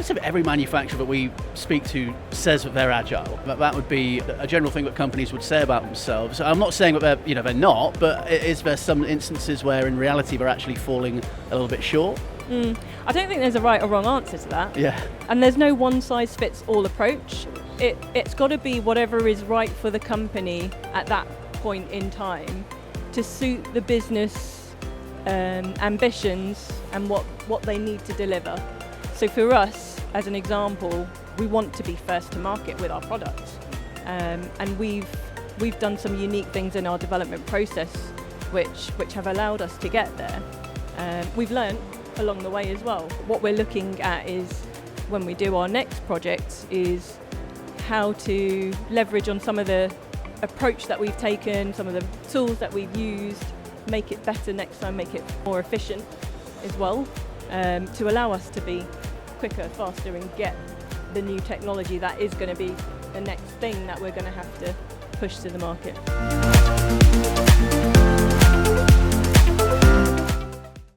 wouldn't say that every manufacturer that we speak to says that they're agile. That would be a general thing that companies would say about themselves. I'm not saying that they're not, but is there some instances where in reality they're actually falling a little bit short? I don't think there's a right or wrong answer to that. Yeah. And there's no one-size-fits-all approach. It's got to be whatever is right for the company at that point in time to suit the business ambitions and what they need to deliver. So for us, as an example, we want to be first to market with our products. And we've done some unique things in our development process which have allowed us to get there. We've learned along the way as well. What we're looking at is, when we do our next project, is how to leverage on some of the approach that we've taken, some of the tools that we've used, make it better next time, make it more efficient as well, to allow us to be quicker, faster, and get the new technology that is going to be the next thing that we're going to have to push to the market.